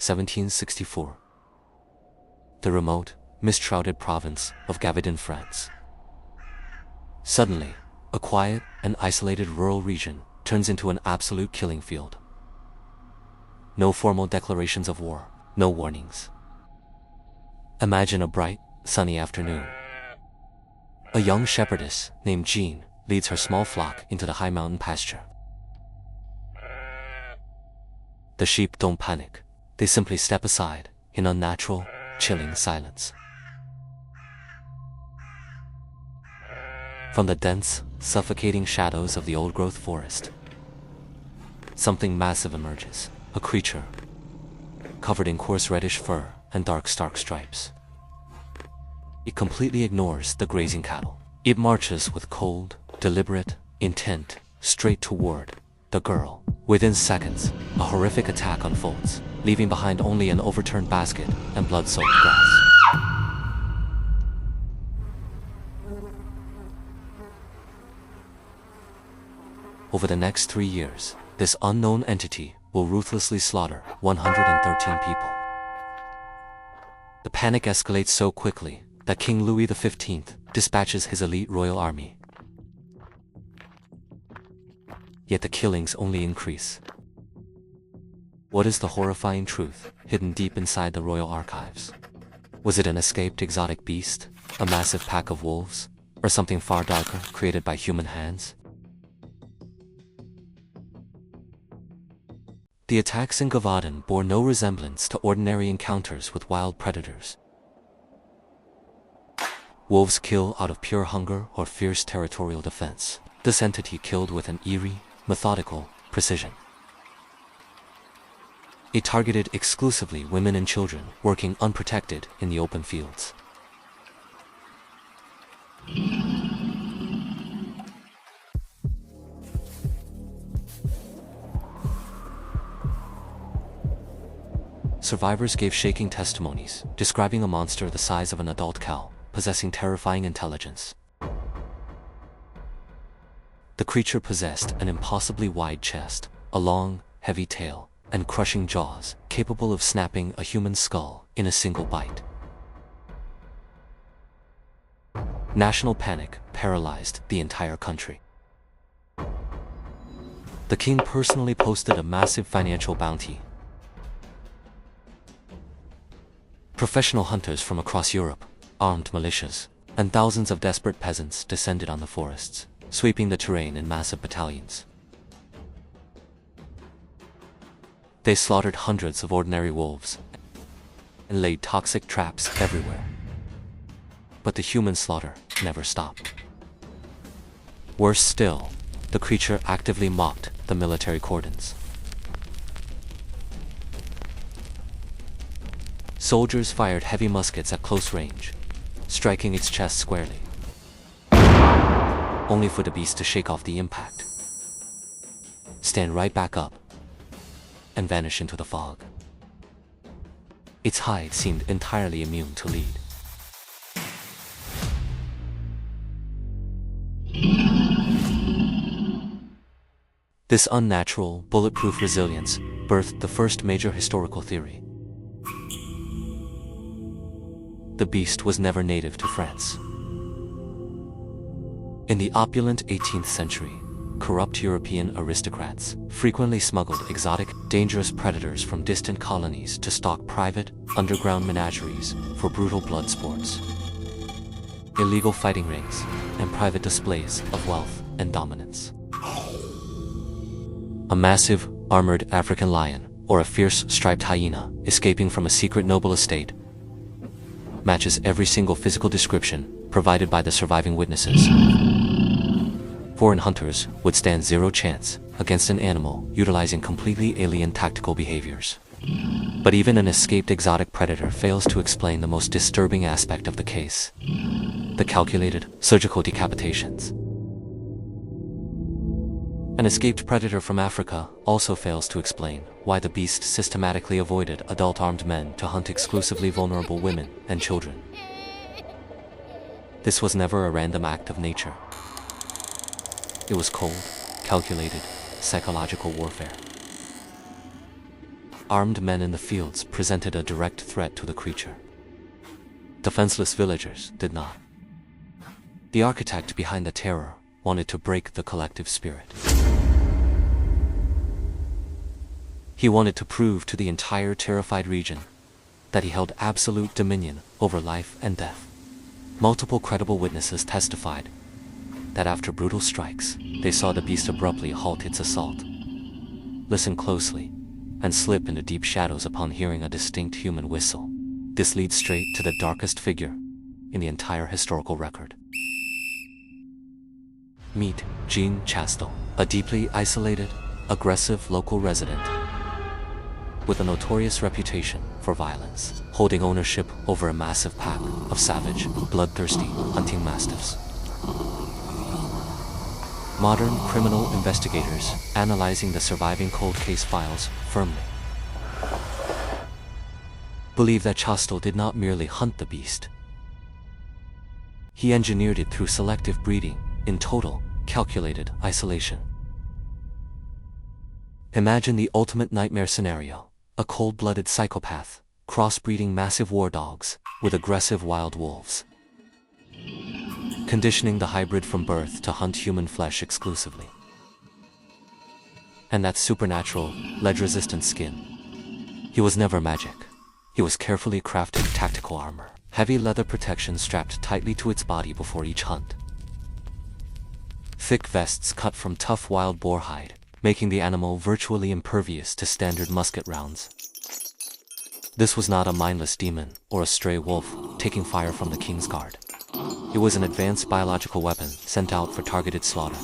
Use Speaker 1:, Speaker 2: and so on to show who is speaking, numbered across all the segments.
Speaker 1: 1764. The remote, mist-shrouded province of Gévaudan, France. Suddenly, a quiet and isolated rural region turns into an absolute killing field. No formal declarations of war, no warnings. Imagine a bright, sunny afternoon. A young shepherdess named Jean leads her small flock into the high mountain pasture. The sheep don't panic. They simply step aside in unnatural, chilling silence. From the dense, suffocating shadows of the old-growth forest, something massive emerges, a creature, covered in coarse reddish fur and dark stark stripes. It completely ignores the grazing cattle. It marches with cold, deliberate intent straight toward the girl. Within seconds, a horrific attack unfolds, leaving behind only an overturned basket and blood-soaked grass. Over the next 3 years, this unknown entity will ruthlessly slaughter 113 people. The panic escalates so quickly that King Louis XV dispatches his elite royal army. Yet the killings only increase. What is the horrifying truth hidden deep inside the royal archives? Was it an escaped exotic beast, a massive pack of wolves, or something far darker created by human hands? The attacks in Gévaudan bore no resemblance to ordinary encounters with wild predators. Wolves kill out of pure hunger or fierce territorial defense. This entity killed with an eerie, methodical precision. It targeted exclusively women and children working unprotected in the open fields. Survivors gave shaking testimonies, describing a monster the size of an adult cow, possessing terrifying intelligence. The creature possessed an impossibly wide chest, a long, heavy tail, and crushing jaws, capable of snapping a human skull in a single bite. National panic paralyzed the entire country. The king personally posted a massive financial bounty. Professional hunters from across Europe, armed militias, and thousands of desperate peasants descended on the forests, sweeping the terrain in massive battalions. They slaughtered hundreds of ordinary wolves and laid toxic traps everywhere. But the human slaughter never stopped. Worse still, the creature actively mocked the military cordons. Soldiers fired heavy muskets at close range, striking its chest squarely, only for the beast to shake off the impact, stand right back up, and vanish into the fog. Its hide seemed entirely immune to lead. This unnatural, bulletproof resilience birthed the first major historical theory. The beast was never native to France. In the opulent 18th century, corrupt European aristocrats frequently smuggled exotic, dangerous predators from distant colonies to stock private, underground menageries for brutal blood sports, illegal fighting rings, and private displays of wealth and dominance. A massive, armored African lion, or a fierce, striped hyena escaping from a secret noble estate matches every single physical description provided by the surviving witnesses. Foreign hunters would stand zero chance against an animal utilizing completely alien tactical behaviors. But even an escaped exotic predator fails to explain the most disturbing aspect of the case: the calculated, surgical decapitations. An escaped predator from Africa also fails to explain why the beast systematically avoided adult armed men to hunt exclusively vulnerable women and children. This was never a random act of nature. It was cold, calculated, psychological warfare. Armed men in the fields presented a direct threat to the creature. Defenseless villagers did not. The architect behind the terror wanted to break the collective spirit. He wanted to prove to the entire terrified region that he held absolute dominion over life and death. Multiple credible witnesses testified that after brutal strikes, they saw the beast abruptly halt its assault, listen closely, and slip into deep shadows upon hearing a distinct human whistle. This leads straight to the darkest figure in the entire historical record. Meet Jean Chastel, a deeply isolated, aggressive local resident with a notorious reputation for violence, holding ownership over a massive pack of savage, bloodthirsty hunting mastiffs. Modern criminal investigators analyzing the surviving cold case files firmly believe that Chastel did not merely hunt the beast. He engineered it through selective breeding in total, calculated isolation. Imagine the ultimate nightmare scenario: a cold-blooded psychopath crossbreeding massive war dogs with aggressive wild wolves, conditioning the hybrid from birth to hunt human flesh exclusively. And that supernatural, lead-resistant skin. He was never magic. He was carefully crafted tactical armor, heavy leather protection strapped tightly to its body before each hunt. Thick vests cut from tough wild boar hide, making the animal virtually impervious to standard musket rounds. This was not a mindless demon or a stray wolf taking fire from the King's Guard. It was an advanced biological weapon sent out for targeted slaughter,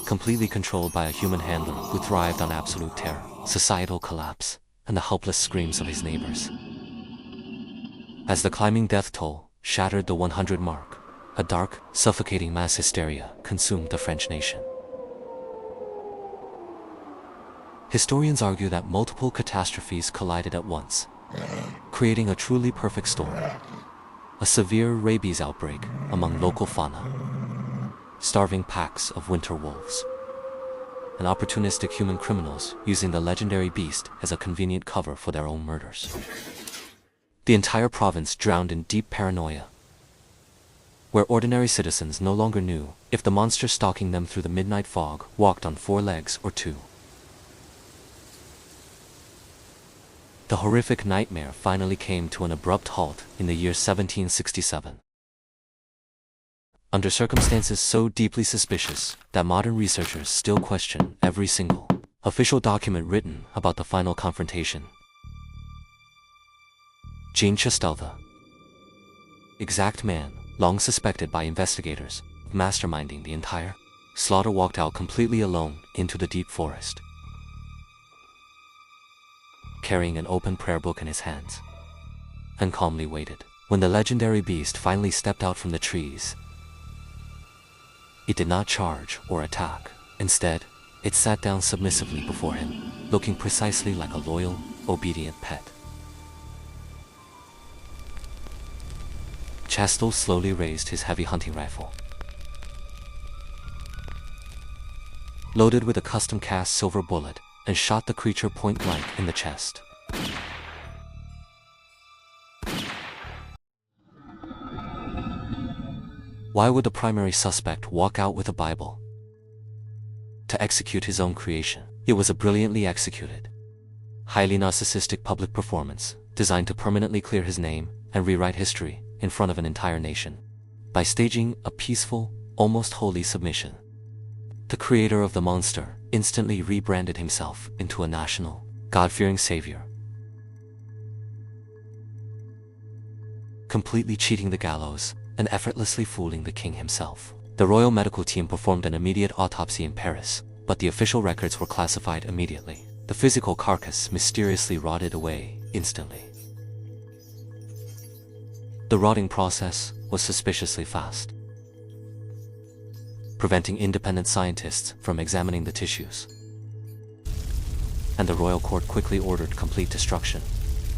Speaker 1: completely controlled by a human handler who thrived on absolute terror, societal collapse, and the helpless screams of his neighbors. As the climbing death toll shattered the 100 mark, a dark, suffocating mass hysteria consumed the French nation. Historians argue that multiple catastrophes collided at once, creating a truly perfect storm. A severe rabies outbreak among local fauna, starving packs of winter wolves, and opportunistic human criminals using the legendary beast as a convenient cover for their own murders. The entire province drowned in deep paranoia, where ordinary citizens no longer knew if the monster stalking them through the midnight fog walked on 4 legs or 2. The horrific nightmare finally came to an abrupt halt in the year 1767. Under circumstances so deeply suspicious that modern researchers still question every single official document written about the final confrontation. Jean Chastel, the exact man long suspected by investigators of masterminding the entire slaughter, walked out completely alone into the deep forest, carrying an open prayer book in his hands, and calmly waited. When the legendary beast finally stepped out from the trees, it did not charge or attack. Instead, it sat down submissively before him, looking precisely like a loyal, obedient pet. Chastel slowly raised his heavy hunting rifle, loaded with a custom-cast silver bullet, and shot the creature point-blank in the chest. Why would the primary suspect walk out with a Bible to execute his own creation? It was a brilliantly executed, highly narcissistic public performance designed to permanently clear his name and rewrite history in front of an entire nation. By staging a peaceful, almost holy submission, the creator of the monster instantly rebranded himself into a national, God-fearing savior, completely cheating the gallows and effortlessly fooling the king himself. The royal medical team performed an immediate autopsy in Paris, but the official records were classified immediately. The physical carcass mysteriously rotted away instantly. The rotting process was suspiciously fast, preventing independent scientists from examining the tissues. And the royal court quickly ordered complete destruction.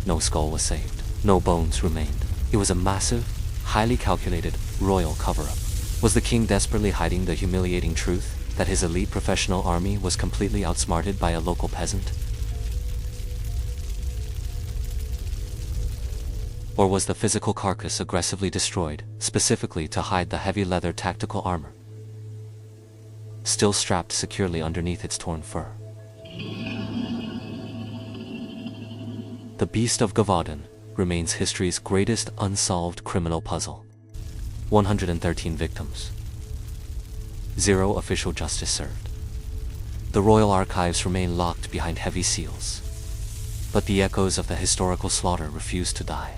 Speaker 1: No skull was saved. No bones remained. It was a massive, highly calculated, royal cover-up. Was the king desperately hiding the humiliating truth that his elite professional army was completely outsmarted by a local peasant? Or was the physical carcass aggressively destroyed, specifically to hide the heavy leather tactical armor still strapped securely underneath its torn fur? The Beast of Gévaudan remains history's greatest unsolved criminal puzzle. 113 victims. 0 official justice served. The royal archives remain locked behind heavy seals. But the echoes of the historical slaughter refuse to die.